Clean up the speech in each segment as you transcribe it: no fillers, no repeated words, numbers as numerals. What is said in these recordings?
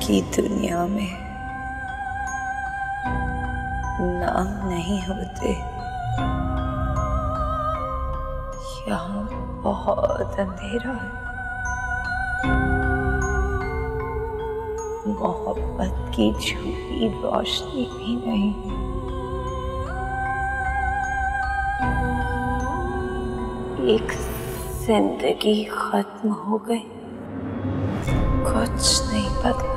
की दुनिया में नाम नहीं होते। यहाँ बहुत अंधेरा है। मोहब्बत की झूठी रोशनी भी नहीं। एक जिंदगी खत्म हो गई, कुछ नहीं बदला।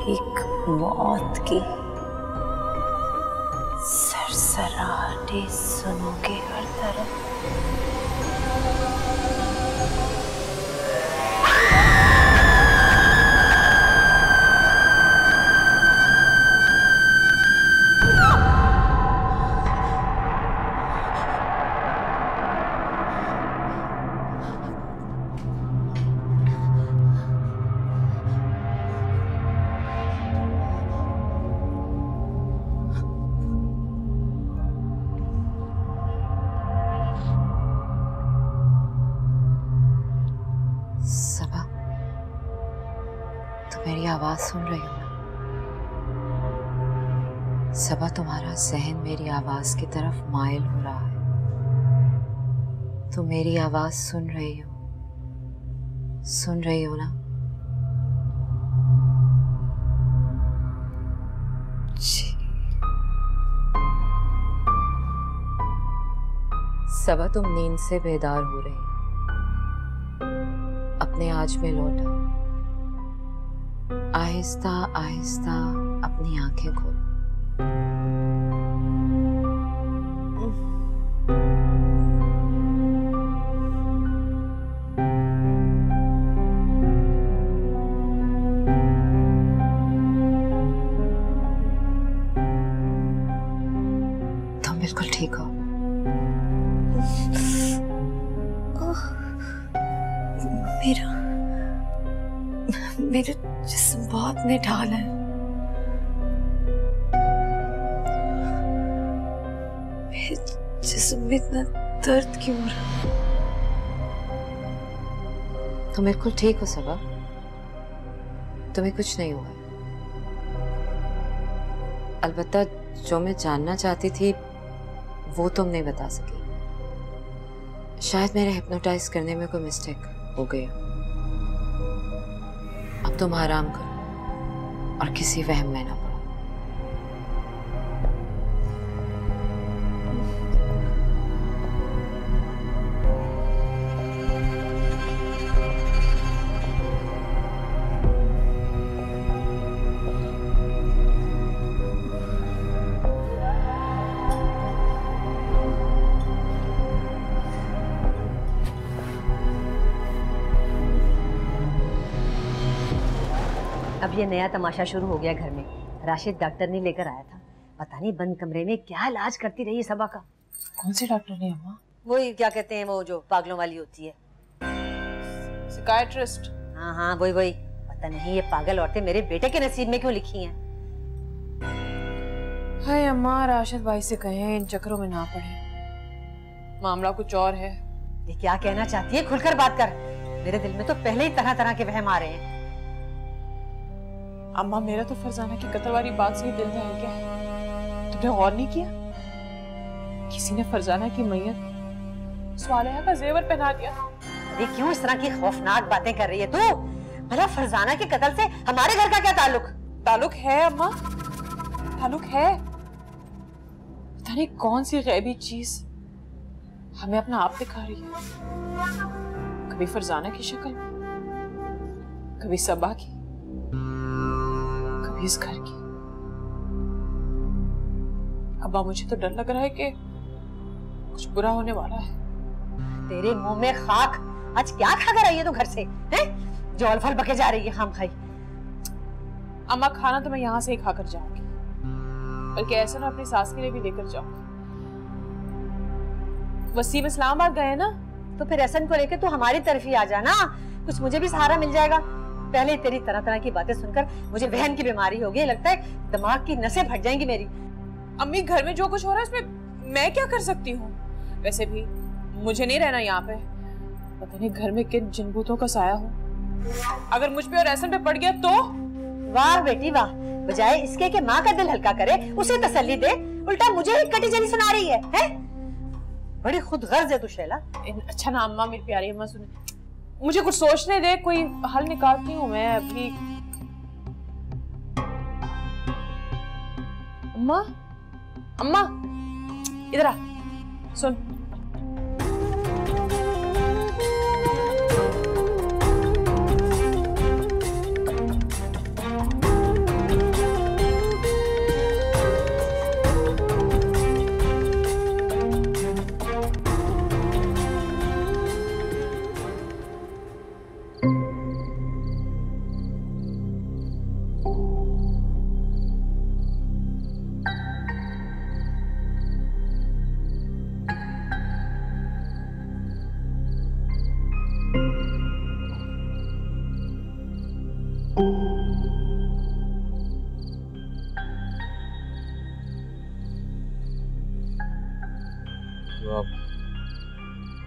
एक मौत की सरसराहटें सुनोगे हर तरफ। सबा, तुम मेरी आवाज सुन रही हो ना? सबा, तुम्हारा जहन मेरी आवाज की तरफ माइल हो रहा है। तुम मेरी आवाज सुन रही हो ना? जी। सबा, तुम नींद से बेदार हो रही हो। अपने आज में लौटा। आहिस्ता आहिस्ता अपनी आंखें खोलो। तुम बिल्कुल ठीक हो। मेरा जिस्म बहुत निढाल है। मेरे जिस्म में इतना दर्द क्यों हो रहा है? तुम बिल्कुल ठीक हो सबा, तुम्हें कुछ नहीं हुआ। अलबत्ता जो मैं जानना चाहती थी वो तुम नहीं बता सकी। शायद मेरे हिप्नोटाइज करने में कोई मिस्टेक हो गई। अब तुम आराम करो और किसी वहम में ना पड़ो। अब ये नया तमाशा शुरू हो गया घर में। राशिद डॉक्टर ने लेकर आया था, पता नहीं बंद कमरे में क्या इलाज करती रही है सबा का। कौन सी डॉक्टर ने अम्मा? वही क्या कहते हैं वो जो पागलों वाली होती है, साइकियाट्रिस्ट। हाँ हाँ वही। पता नहीं ये पागल औरतें मेरे बेटे के नसीब में क्यों लिखी हैं। हाय अम्मा, राशिद भाई से कहें इन चक्करों में ना पड़े, मामला कुछ और है। ये क्या कहना चाहती है, खुलकर बात कर। मेरे दिल में तो पहले ही तरह तरह के वहम आ रहे हैं। अम्मा, मेरा तो फरजाना की कत्ल वाली बात से ही दिल दहल गया है। तुमने गौर नहीं किया? किसी ने फरजाना की मैयत स्वालिहा का जेवर पहना दिया। अरे क्यों इस तरह की खौफनाक बातें कर रही है तू? भला फरजाना के कत्ल से हमारे घर का क्या ताल्लुक? ताल्लुक है अम्मा, ताल्लुक है। पता नहीं कौन सी गैबी चीज हमें अपना आप दिखा रही है। कभी फरजाना की शक्ल, कभी सबा की, कभी इस घर की। अब्बा, मुझे तो डर लग रहा है कि कुछ बुरा होने वाला है। तेरे मुंह में खाक। आज क्या खा कर आई है तू घर से? हैं? जो अलफल बके जा रही है खाम खाई। अम्मा, खाना तो मैं यहाँ से ही खाकर जाऊंगी, बल्कि ऐसा ना अपनी सास के लिए भी लेकर जाऊंगी। वसीम इस्लामाबाद गए ना, तो फिर एहसन को लेकर तू हमारी तरफ ही आ जाना, कुछ मुझे भी सहारा मिल जाएगा। पहले तेरी तरह तरह की बातें सुनकर मुझे वहन की बीमारी हो गई, लगता है दिमाग की नसें फट जाएंगी मेरी। अम्मी, घर में जो कुछ हो रहा है उसमें मैं क्या कर सकती हूँ? वैसे भी मुझे नहीं रहना यहाँ पे। पता नहीं घर में किन जिनभूतों का साया हो। अगर मुझ पे और एहसन पे पड़ गया तो? वाह बेटी वाह, बजाय इसके कि माँ का दिल हल्का करे उसे तसल्ली दे, उल्टा मुझे ही कटी जली सुना रही है? बड़ी खुद गर्ज है तू शैला। अच्छा ना अम्मा, मेरी प्यारी अम्मा सुने, मुझे कुछ सोचने दे, कोई हल निकालती हूँ मैं अभी। अम्मा, अम्मा इधर आ, सुन।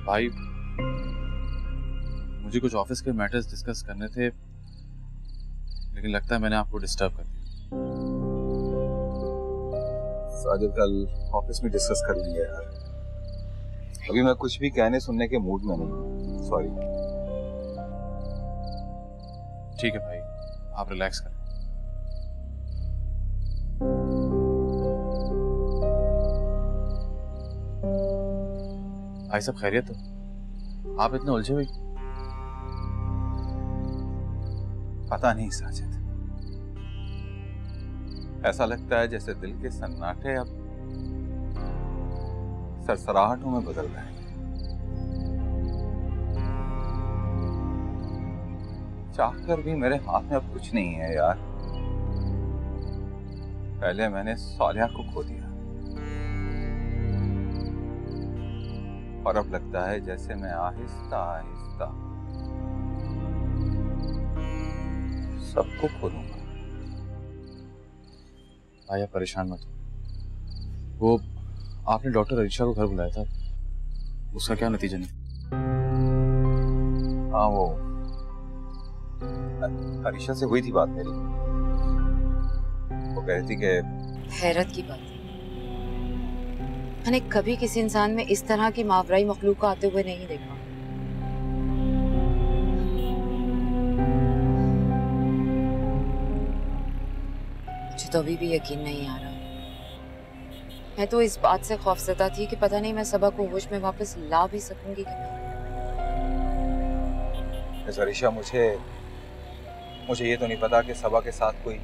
भाई, मुझे कुछ ऑफिस के मैटर्स डिस्कस करने थे, लेकिन लगता है मैंने आपको डिस्टर्ब कर दिया। साजिद, कल ऑफिस में डिस्कस कर लेंगे यार। अभी मैं कुछ भी कहने सुनने के मूड में नहीं। सॉरी। ठीक है भाई, आप रिलैक्स करें। भाई सब खैरियत हो? आप इतने उलझे हुए? पता नहीं साजिद, ऐसा लगता है जैसे दिल के सन्नाटे अब सरसराहटों में बदल रहे हैं। चाहकर भी मेरे हाथ में अब कुछ नहीं है यार। पहले मैंने सालिया को खो दिया और अब लगता है जैसे मैं आहिस्ता आहिस्ता सबको खो दूंगा। भाई आप परेशान मत हो। वो आपने डॉक्टर अरीशा को घर बुलाया था, उसका क्या नतीजा निकला? हाँ, वो अरीशा से हुई थी बात मेरी। वो कह रही थी कि हैरत की बात, मैंने कभी किसी इंसान में इस तरह की मावराई मखलूक को आते हुए नहीं देखा। मुझे तो अभी भी यकीन नहीं आ रहा। मैं तो इस बात से खौफजदा थी कि पता नहीं मैं सबा को होश में वापस ला भी सकूंगी कि नहीं। अरीशा, मुझे ये तो नहीं पता कि सबा के साथ कोई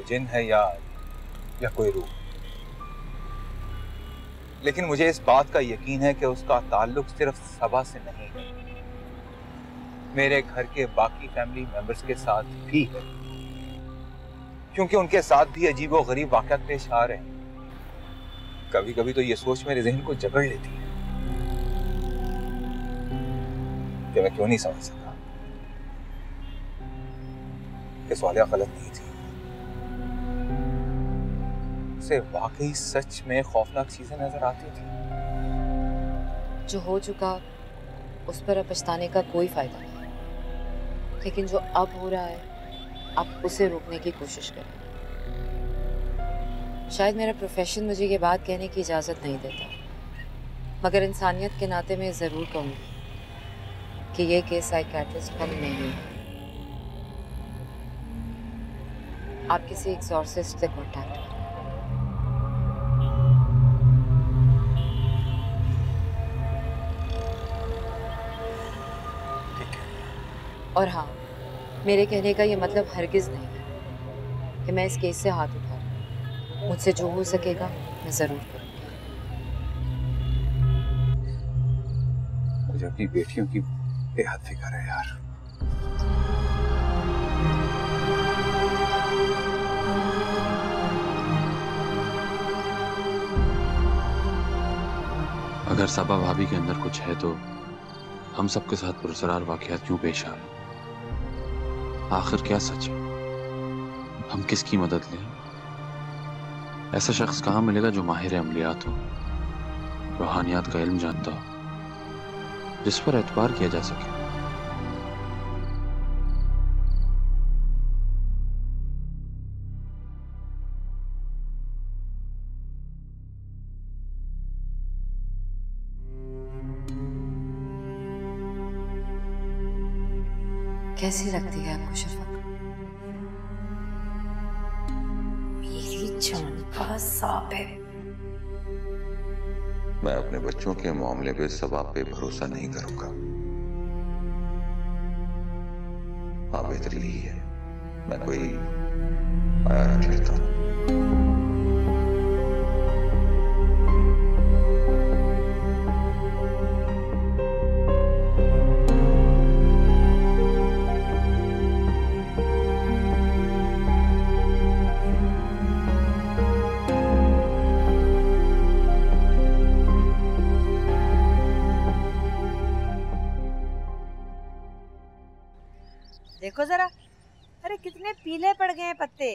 जिन है या कोई रूह, लेकिन मुझे इस बात का यकीन है कि उसका ताल्लुक सिर्फ सबा से नहीं है, मेरे घर के बाकी फैमिली मेंबर्स के साथ भी है, क्योंकि उनके साथ भी अजीबो गरीब वाक़यात पेश आ रहे हैं। कभी कभी तो ये सोच मेरे ज़हन को जकड़ लेती है कि मैं क्यों नहीं समझ सका कि सालिया गलत नहीं थी। उसे वाकई सच में खौफनाक चीजें नजर आती थी। जो हो चुका उस पर अब पछताने का कोई फायदा नहीं, लेकिन जो अब हो रहा है आप उसे रोकने की कोशिश करें। शायद मेरा प्रोफेशन मुझे ये बात कहने की इजाज़त नहीं देता, मगर इंसानियत के नाते मैं ज़रूर कहूँगी कि ये केस साइकियाट्रिस्ट हम नहीं है। आप किसी एक्सॉर्सिस्ट से कॉन्टैक्ट करें। और हाँ, मेरे कहने का ये मतलब हरगिज़ नहीं है कि मैं इस केस से हाथ उठा रही हूँ। मुझसे जो हो सकेगा मैं ज़रूर करूँगी। मुझे अपनी बेटियों की बेहद फिक्र है यार। अगर सबा भाभी के अंदर कुछ है तो हम सबके साथ पुरसरार वाकयात क्यों पेश आ रहे? आखिर क्या सच है? हम किसकी मदद लें? ऐसा शख्स कहाँ मिलेगा जो माहिर अमलियात हो, रूहानियात का इल्म जानता हो, जिस पर एतबार किया जा सके। कैसी लगती है आपको शफक? मेरी जान का सांप है। मैं अपने बच्चों के मामले पे सबाब पे भरोसा नहीं करूंगा। हाँ, बेहतरी यही है, मैं कोई आया रख लेता हूं। देखो जरा, अरे कितने पीले पड़ गए हैं पत्ते।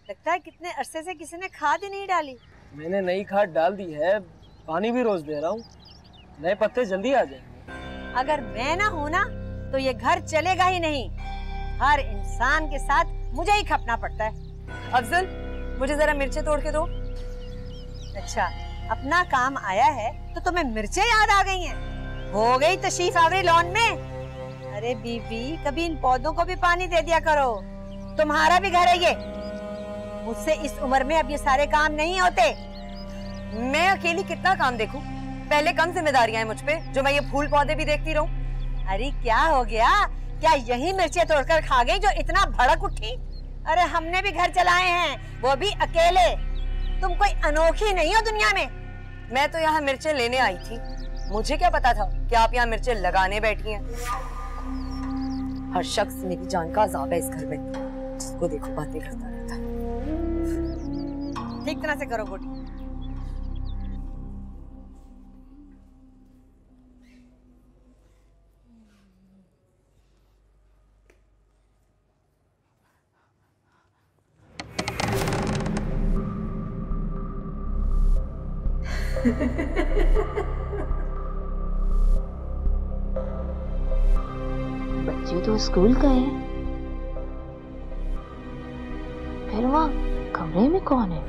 लगता है कितने अरसे से किसी ने खाद ही नहीं डाली। मैंने नई खाद डाल दी है, पानी भी रोज दे रहा हूँ, नए पत्ते जल्दी आ जाएंगे। अगर मैं ना हूँ ना तो ये घर चलेगा ही नहीं। हर इंसान के साथ मुझे ही खपना पड़ता है। अफजल, मुझे जरा मिर्चे तोड़ के दो। अच्छा, अपना काम आया है तो तुम्हें मिर्चें याद आ गई हैं। हो गई तशरीफ आवरी लॉन में। अरे बीबी, कभी इन पौधों को भी पानी दे दिया करो। तुम्हारा भी घर है ये। मुझसे इस उम्र में अब ये सारे काम नहीं होते। मैं अकेली कितना काम देखूं? पहले कम जिम्मेदारियां हैं मुझ पे जो मैं ये फूल पौधे भी देखती रहूं। अरे क्या हो गया? क्या यही मिर्चें तोड़कर खा गई जो इतना भड़क उठी? अरे हमने भी घर चलाए हैं, वो भी अकेले। तुम कोई अनोखी नहीं हो दुनिया में। मैं तो यहाँ मिर्चें लेने आई थी, मुझे क्या पता था कि आप यहाँ मिर्चें लगाने बैठी हैं। हर शख्स मेरी जान का अज़ाब है इस घर में, जिसको देखो बातें करता रहता है। ठीक तरह से करो गोटी। बच्चे तो स्कूल गए, फिर वहाँ कमरे में कौन है?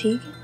ठीक है।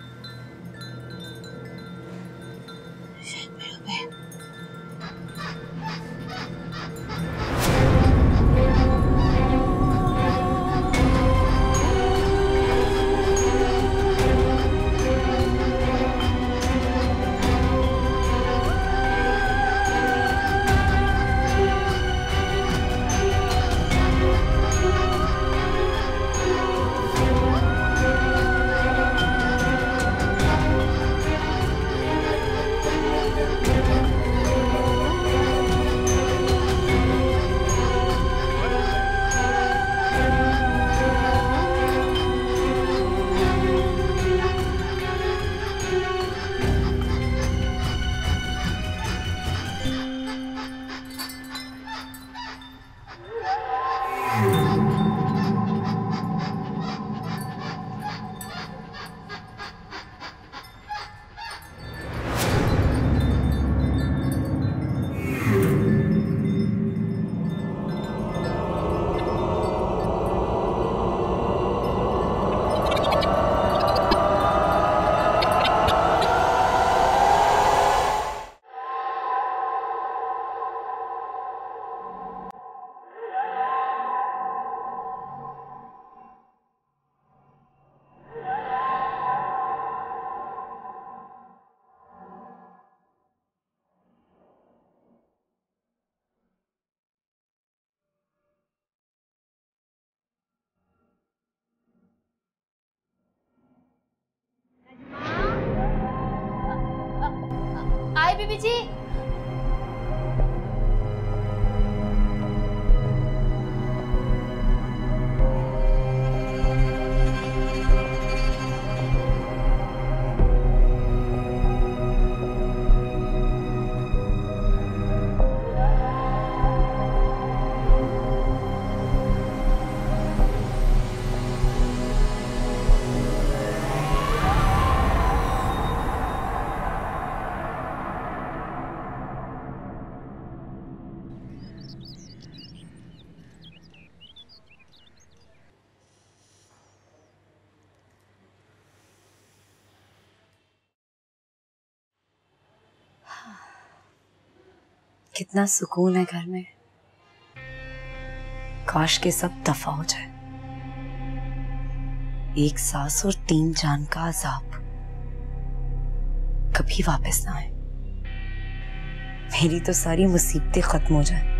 बीबी जी। कितना सुकून है घर में। काश के सब दफा हो जाए। एक सांस और 3 जान का अजाब कभी वापस ना आए। मेरी तो सारी मुसीबतें खत्म हो जाए।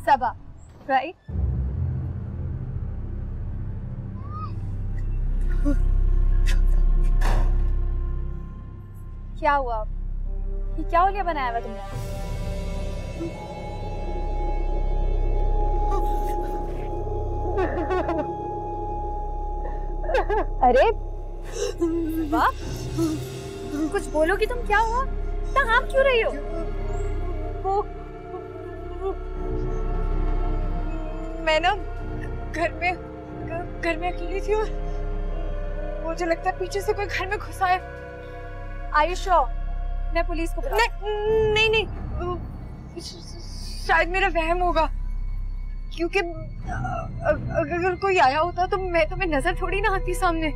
सबा, राइट? क्या हुआ? ये क्या हो लिया बनाया हुआ तुमने? अरे वाह, कुछ बोलो कि तुम क्या हुआ? इतना हाँफ क्यों रही हो? मैं ना घर में अकेली थी और मुझे लगता है पीछे से कोई घर में घुसा है। Are you sure? मैं पुलिस को बुलाऊं? नहीं, शायद मेरा वहम होगा, क्योंकि अगर कोई आया होता तो मैं तुम्हें नजर थोड़ी ना आती सामने।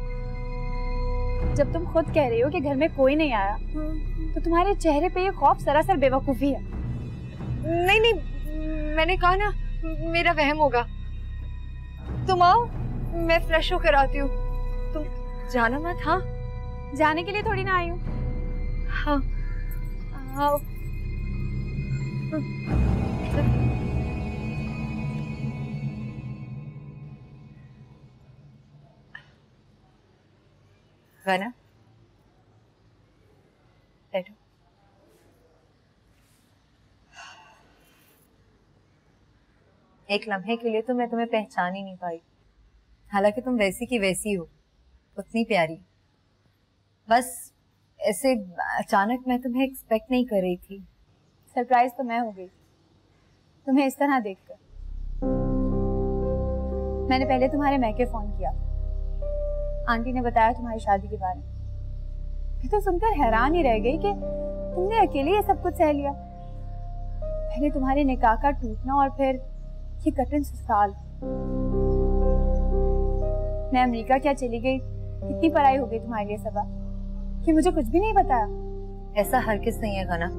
जब तुम खुद कह रही हो कि घर में कोई नहीं आया, तो तुम्हारे चेहरे पे ये खौफ सरासर बेवकूफी है। नहीं, मैंने कहा ना मेरा वहम होगा। तुम आओ, मैं फ्रेश होकर आती हूँ। तुम जाना मत। हाँ, जाने के लिए थोड़ी ना आई हूँ। हाँ, आओ। गाना बैठो। एक लम्हे के लिए तो मैं तुम्हें पहचान ही नहीं पाई, हालांकि तुम वैसी की वैसी हो, उतनी प्यारी। बस ऐसे अचानक मैं तुम्हें एक्सपेक्ट नहीं कर रही थी। सरप्राइज तो मैं हो गई तुम्हें इस तरह देखकर। मैंने पहले तुम्हारे मैके फोन किया, आंटी ने बताया तुम्हारी शादी के बारे में। मैं तो सुनकर हैरान ही रह गई कि तुमने अकेले ये सब कुछ सह लिया। पहले तुम्हारे निकाह का टूटना और फिर ये कठिन ससुराल। मैं अमेरिका क्या चली गई, कितनी पढ़ाई हो गई तुम्हारे लिए सबा, कि मुझे कुछ भी नहीं बताया। ऐसा हरगिज़ नहीं है गाना।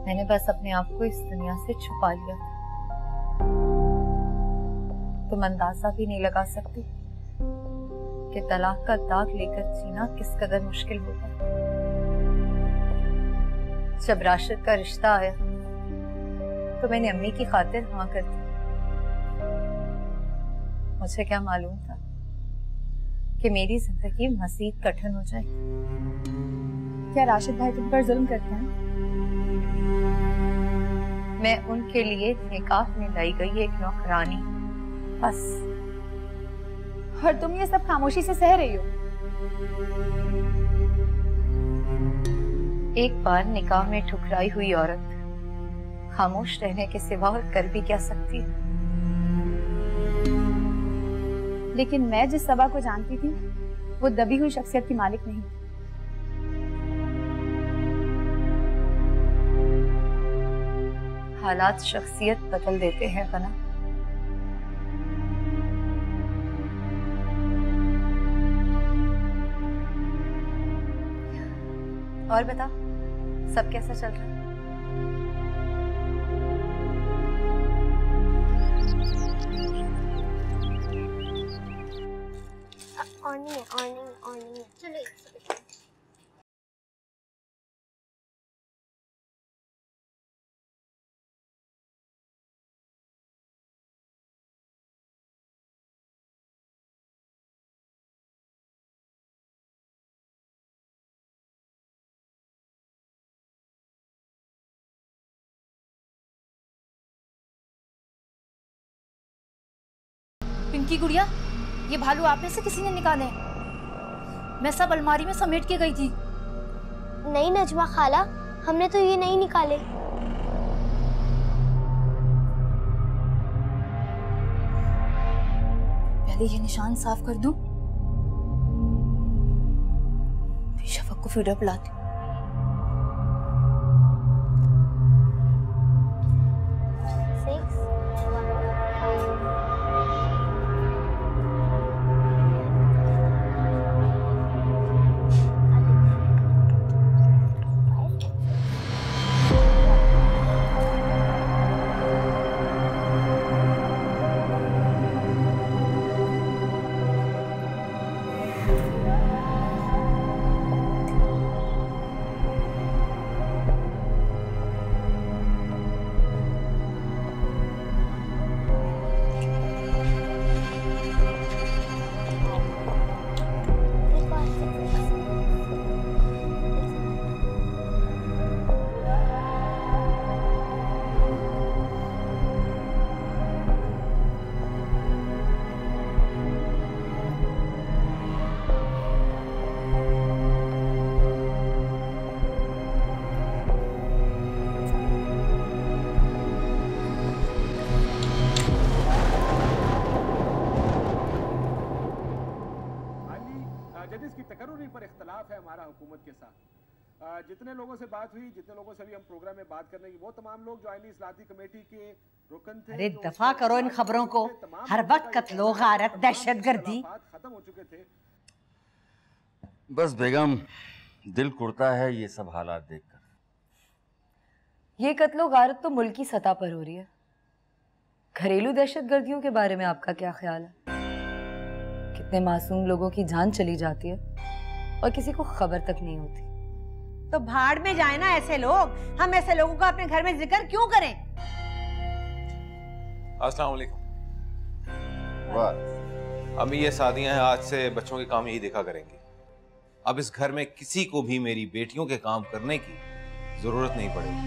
मैंने बस अपने आप को इस दुनिया से छुपा लिया था। तुम अंदाजा भी नहीं लगा सकती कि तलाक का दाग लेकर जीना किस कदर मुश्किल होता है। जब राशिद का रिश्ता आया तो मैंने अम्मी की खातिर हाँ कर दी। मुझे क्या मालूम था कि मेरी जिंदगी मजीद कठिन हो जाएगी। क्या राशिद भाई तुम पर जुल्म करते हैं? मैं उनके लिए निकाह में लाई गई एक नौकरानी बस। और तुम ये सब खामोशी से सह रही हो? एक बार निकाह में ठुकराई हुई औरत खामोश रहने के सिवा और कर भी क्या सकती है। लेकिन मैं जिस सबा को जानती थी वो दबी हुई शख्सियत की मालिक नहीं थी। हालात शख्सियत बदल देते हैं बना। और बता, सब कैसा चल रहा है? चलो पिंकी गुड़िया, ये भालू आप में से किसी ने निकाले? मैं सब अलमारी में समेट के गई थी। नहीं नजमा खाला, हमने तो ये नहीं निकाले। पहले ये निशान साफ कर दूं, फिर शफक को वीडियो बुलाती हूँ। जितने लोगों से बात हुई, जितने लोगों से भी हम प्रोग्राम में बात करने की, वो तमाम लोग जो आईनी इस्लाती कमेटी के रुकन थे। अरे दफा करो इन खबरों को, हर वक्त कत्लो गारत दहशतगर्दी। खत्म हो चुके थे। बस बेगम, दिल कुड़ता है ये सब हालात देखकर। ये कत्लो गारत तो मुल्क की सतह पर हो रही है। घरेलू दहशतगर्दियों के बारे में आपका क्या ख्याल है? कितने मासूम लोगों की जान चली जाती है और किसी को खबर तक नहीं होती। तो भाड़ में जाए ना ऐसे लोग। हम ऐसे लोगों का अपने घर में जिक्र क्यों करें? अस्सलाम वालेकुम। वाह। अम्मी, ये शादियां हैं, आज से बच्चों के काम यही देखा करेंगे। अब इस घर में किसी को भी मेरी बेटियों के काम करने की जरूरत नहीं पड़ेगी।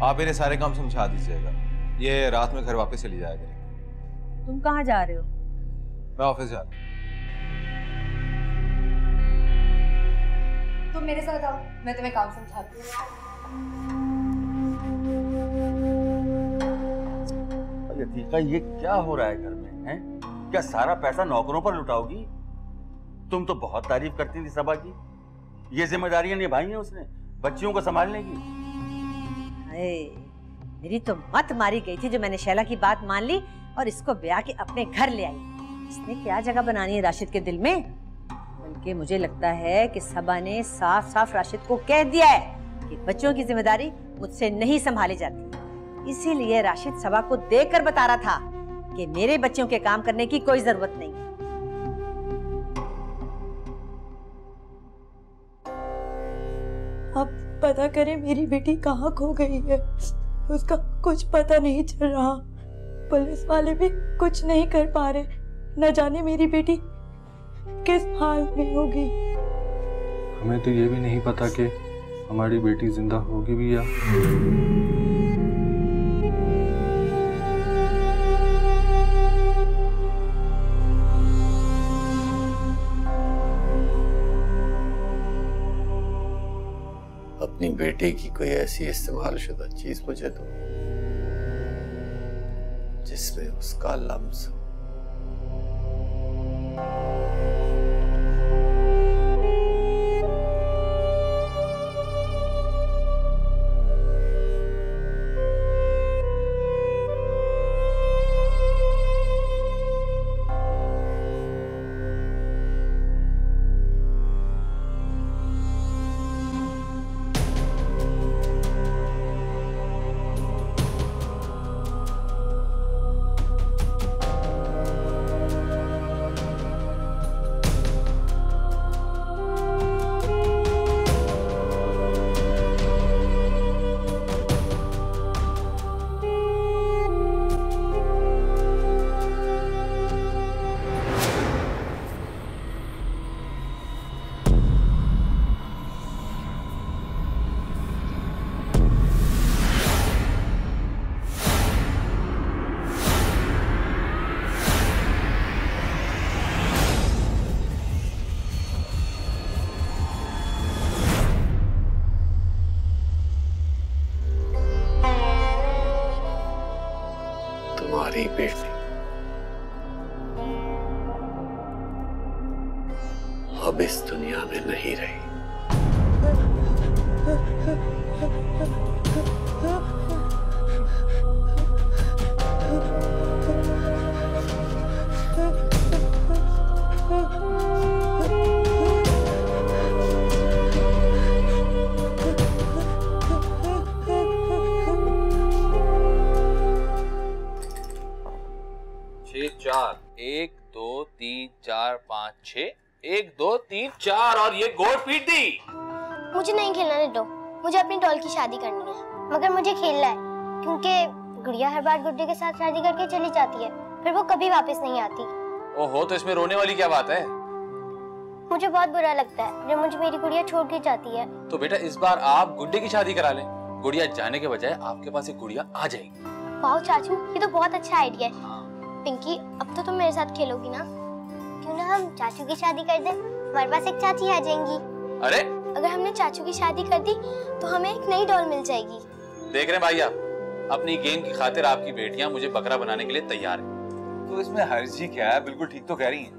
आप इन्हें सारे काम समझा दीजिएगा। ये रात में घर वापस चली जाया करेंगे। तुम कहाँ जा रहे हो? मैं ऑफिस जा रहा हूँ। तुम मेरे साथ आओ, मैं तुम्हें काम समझाती हूँ। यतीका, ये क्या हो रहा है घर में? हैं? क्या सारा पैसा नौकरों पर लुटाओगी? तुम तो बहुत तारीफ करती थी सबा की। ये जिम्मेदारियां निभाई हैं उसने बच्चियों को संभालने की। मेरी तो मत मारी गई थी जो मैंने शैला की बात मान ली और इसको ब्याह के अपने घर ले आई। इसने क्या जगह बनानी है राशिद के दिल में? बल्कि मुझे लगता है कि सबा ने साफ साफ राशिद को कह दिया है कि बच्चों की जिम्मेदारी मुझसे नहीं संभाली जाती। इसीलिए राशिद सबा को देखकर बता रहा था कि मेरे बच्चों के काम करने की कोई जरूरत नहीं। अब पता करें मेरी बेटी कहाँ खो गई है, उसका कुछ पता नहीं चल रहा। पुलिस वाले भी कुछ नहीं कर पा रहे, न जाने मेरी बेटी किस हाल में होगी। हमें तो ये भी नहीं पता कि हमारी बेटी जिंदा होगी भी या अपनी बेटे की कोई ऐसी इस्तेमालशुदा चीज मुझे दो जिसमें उसका लम्स हो। तुम्हारी बेटी अब इस दुनिया में नहीं रही। चार 1 2 3 4 5 6 1 2 3 4 और ये गोल पीट दी। मुझे नहीं खेलना निड्डो, मुझे अपनी डॉल की शादी करनी है। मगर मुझे खेलना है क्योंकि गुड़िया हर बार गुड्डे के साथ शादी करके चली जाती है, फिर वो कभी वापस नहीं आती। ओहो, तो इसमें रोने वाली क्या बात है? मुझे बहुत बुरा लगता है जब मुझे मेरी गुड़िया छोड़ के जाती है। तो बेटा इस बार आप गुड्डे की शादी करा लें, गुड़िया जाने के बजाय आपके पास एक गुड़िया आ जाएगी। वाह चाचू, ये तो बहुत अच्छा आइडिया है। पिंकी, अब तो तुम मेरे साथ खेलोगी ना? क्यों ना हम चाचू की शादी कर दें, हमारे पास एक चाची आ जाएंगी। अरे अगर हमने चाचू की शादी कर दी तो हमें एक नई डॉल मिल जाएगी। देख रहे हैं भैया, अपनी गेम की खातिर आपकी बेटियां मुझे बकरा बनाने के लिए तैयार हैं। तो इसमें हर्जी क्या है? बिल्कुल ठीक तो कह रही हैं।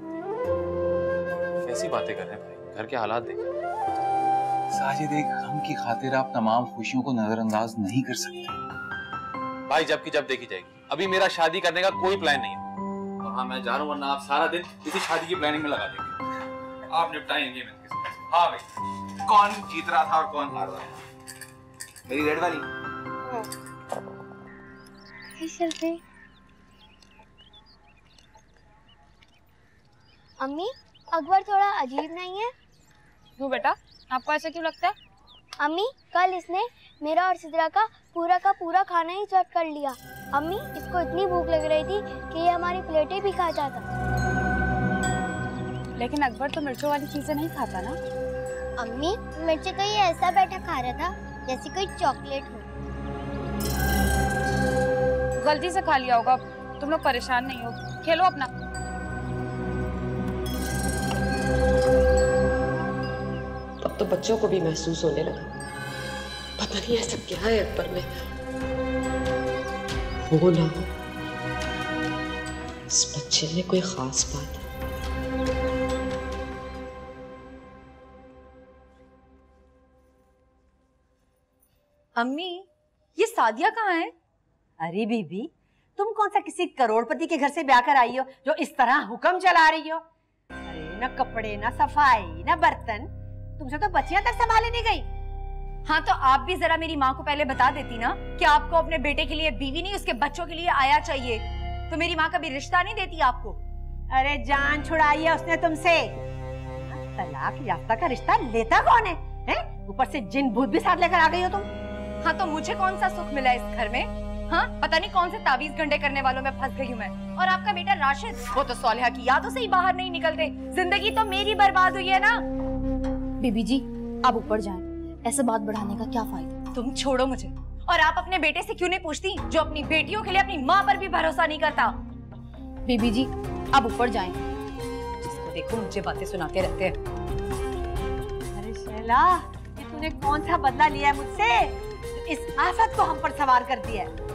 कैसी बातें कर रहे हैं भाई, घर के हालात देख। साजिद, एक गम की खातिर आप तमाम खुशियों को नजरअंदाज नहीं कर सकते। भाई जब की जब देखी जाएगी, अभी मेरा शादी करने का कोई प्लान नहीं है। और हाँ, मैं जा रहा हूँ, वरना आप सारा दिन इसी शादी की प्लानिंग में लगा देंगे। आप निपटाएंगे मैं किसी। हाँ भाई, कौन जीत रहा था और कौन हार रहा था? मेरी रेड वाली। अम्मी, अकबर थोड़ा अजीब नहीं है? क्यों बेटा, आपको ऐसा क्यों लगता है? अम्मी, कल इसने मेरा और सिद्रा का पूरा खाना ही चट कर लिया। अम्मी, इसको इतनी भूख लग रही थी कि ये हमारी प्लेटें भी खाता था। लेकिन अकबर तो मिर्चों वाली चीजें नहीं खाता ना। अम्मी, मिर्च तो ये ऐसा बैठा खा रहा था जैसे कोई चॉकलेट हो। गलती से खा लिया होगा, तुम लोग परेशान नहीं हो, खेलो अपना। अब तो बच्चों को भी महसूस होने लगा, पता नहीं ऐसा क्या है अकबर में। हो ना हो, इस बच्चे में कोई खास बात है। अम्मी, ये सादिया कहाँ है? अरे बीबी, तुम कौन सा किसी करोड़पति के घर से ब्याह कर आई हो जो इस तरह हुक्म चला रही हो? अरे न कपड़े, न सफाई, न बर्तन, तुमसे तो बच्चियां तक संभाले नहीं गई। हाँ तो आप भी जरा मेरी माँ को पहले बता देती ना कि आपको अपने बेटे के लिए बीवी नहीं उसके बच्चों के लिए आया चाहिए, तो मेरी माँ कभी रिश्ता नहीं देती आपको। अरे जान छुड़ाई है उसने तुमसे। तलाक याफ्ता का रिश्ता लेता कौन है? ऊपर से जिन भूत भी साथ लेकर आ गई हो तुम। हाँ तो मुझे कौन सा सुख मिला इस घर में? हाँ पता नहीं कौन से तावीज गंडे करने वालों में फंस गई हूँ मैं। और आपका बेटा राशिद, वो तो सोलेहा की यादों से ही बाहर नहीं निकलते। जिंदगी तो मेरी बर्बाद हुई है ना। बीबी जी आप ऊपर जाएं, ऐसे बात बढ़ाने का क्या फायदा। तुम छोड़ो मुझे। और आप अपने बेटे से क्यों नहीं पूछती जो अपनी बेटियों के लिए अपनी माँ पर भी भरोसा नहीं करता। बीबी जी आप ऊपर जाएं। जिसको देखो मुझे बातें सुनाते रहते हैं। अरे शैला, ये तूने कौन सा बदला लिया है मुझसे? इस आफत को हम पर सवार कर दिया है।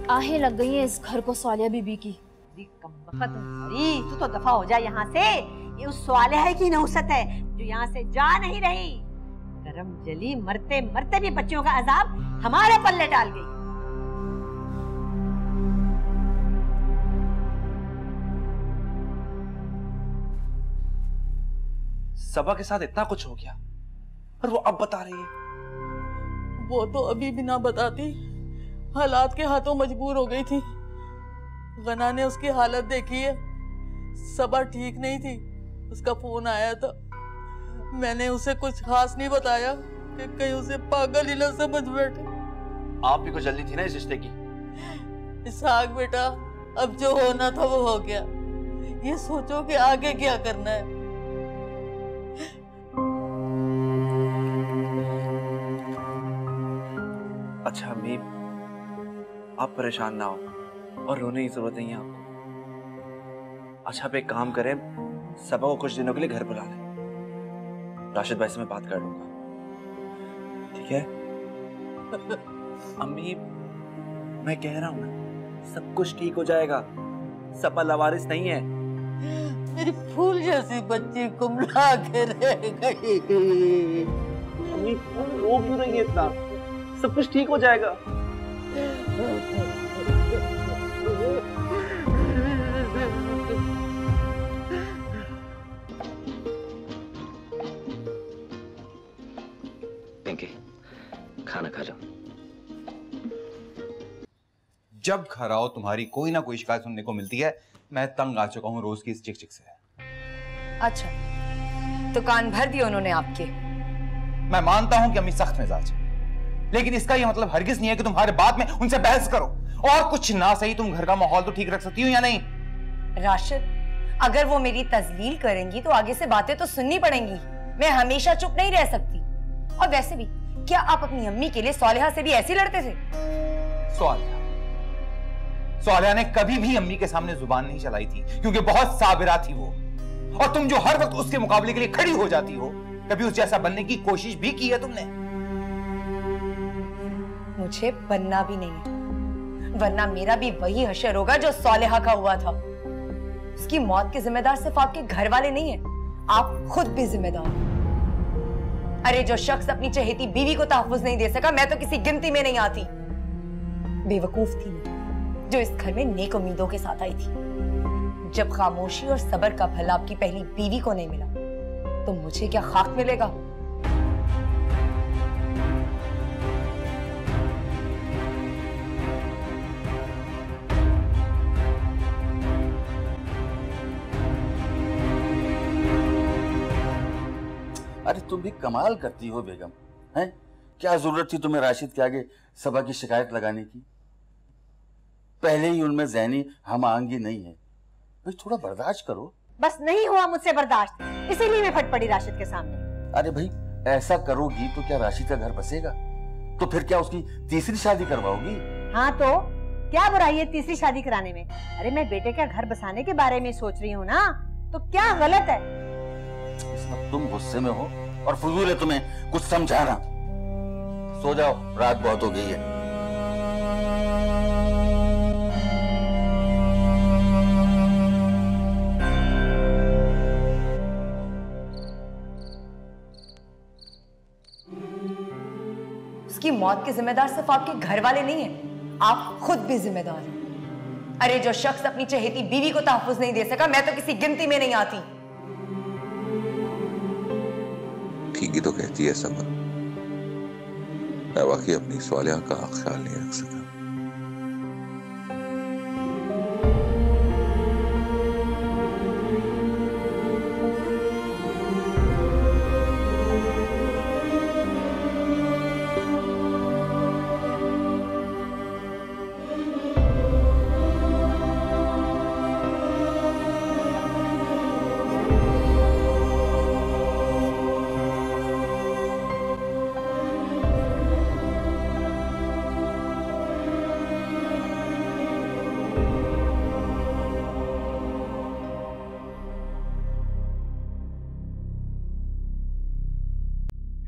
आहें लग गई है इस घर को सोलेहा बीबी की। तू तो दफा हो जा यहाँ से। ये उस सोलेहा की नौसत है जो यहाँ से जा नहीं रही। गरम जली मरते मरते भी बच्चों का अजाब हमारे पल्ले डाल गई। सबा के साथ इतना कुछ हो गया और वो अब बता रही है। वो तो अभी भी ना बताती, हालात के हाथों मजबूर हो गई थी। गना ने उसकी हालत देखी है, सबा ठीक नहीं थी। उसका फोन आया था, मैंने उसे कुछ खास नहीं बताया कि कहीं उसे पागल ही न समझ बैठे। आप भी कुछ जल्दी थी ना इस रिश्ते की। इसहाक बेटा, अब जो होना था वो हो गया। ये सोचो कि आगे क्या करना है। अच्छा अम्मी, आप परेशान ना हो और रोने की जरूरत नहीं है आपको। अच्छा आप एक काम करें, सबा को कुछ दिनों के लिए घर बुला लें। राशिद भाई से मैं बात कर लूंगा, ठीक है? अम्मी मैं कह रहा हूं ना, सब कुछ ठीक हो जाएगा। सबा लवारिस नहीं है। मेरी फूल जैसी बच्ची कुमला के रह गई। अम्मी रो क्यों रही है इतना? सब कुछ ठीक हो जाएगा। पिंकी, खाना खा जाओ। जब घर आओ तुम्हारी कोई ना कोई शिकायत सुनने को मिलती है। मैं तंग आ चुका हूँ रोज की इस चिक चिक से। अच्छा तो कान भर दिए उन्होंने आपके। मैं मानता हूँ कि अम्मी सख्त मिजाज है, लेकिन इसका यह मतलब हरगिज नहीं है कि तुम्हारे बाद में उनसे बहस करो। और कुछ ना सही तुम घर का माहौल तो ठीक रख सकती हो या नहीं? राशिद, अगर वो मेरी तजलील करेंगी तो आगे से बातें तो सुननी पड़ेंगी। मैं हमेशा चुप नहीं रह सकती। और वैसे भी क्या आप अपनी अम्मी के लिए सोलेहा से भी ऐसे लड़ते थे? सोलेहा ने कभी भी अम्मी के सामने जुबान नहीं चलाई थी, क्योंकि बहुत साबिरा थी वो। और तुम जो हर वक्त उसके मुकाबले के लिए खड़ी हो जाती हो, कभी उस जैसा बनने की कोशिश भी की है तुमने? मुझे बनना भी नहीं है, वरना मेरा भी वही हशर होगा जो सोलेहा का हुआ था। उसकी मौत के जिम्मेदार सिर्फ आपके घर वाले नहीं है, आप खुद भी जिम्मेदार हैं। अरे जो शख्स अपनी चहेती बीवी को तहफ्फुज नहीं दे सका, मैं तो किसी गिनती में नहीं आती। बेवकूफ थी मैं, जो इस घर में नेक उम्मीदों के साथ आई थी। जब खामोशी और सब्र का फल आपकी पहली बीवी को नहीं मिला, तो मुझे क्या खाक मिलेगा? अरे तुम भी कमाल करती हो बेगम, हैं? क्या जरूरत थी तुम्हें राशिद के आगे सबा की शिकायत लगाने की? पहले ही उनमें ज़हनी हम आंगी नहीं है। भाई थोड़ा बर्दाश्त करो। बस नहीं हुआ मुझसे बर्दाश्त, इसीलिए मैं फट पड़ी राशिद के सामने। अरे भाई ऐसा करोगी तो क्या राशिद का घर बसेगा? तो फिर क्या उसकी तीसरी शादी करवाओगी? हाँ तो क्या बुराई है तीसरी शादी कराने में? अरे मैं बेटे का घर बसाने के बारे में सोच रही हूँ ना, तो क्या गलत है? इसमें तुम गुस्से में हो और फजूल है तुम्हें कुछ समझाना। सो जाओ, रात बहुत हो गई है। उसकी मौत के जिम्मेदार सिर्फ आपके घर वाले नहीं हैं, आप खुद भी जिम्मेदार हैं। अरे जो शख्स अपनी चहेती बीवी को तहफ्फुज नहीं दे सका, मैं तो किसी गिनती में नहीं आती। ठीक ही तो कहती है सबा। मैं वाकई अपनी स्वालिया का ख्याल नहीं रख सका।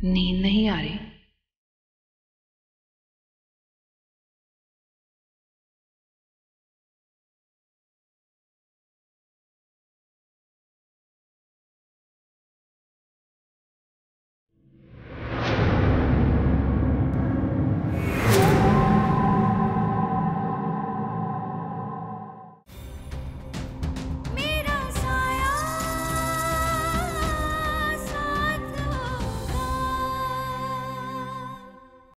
नींद नहीं आ रही?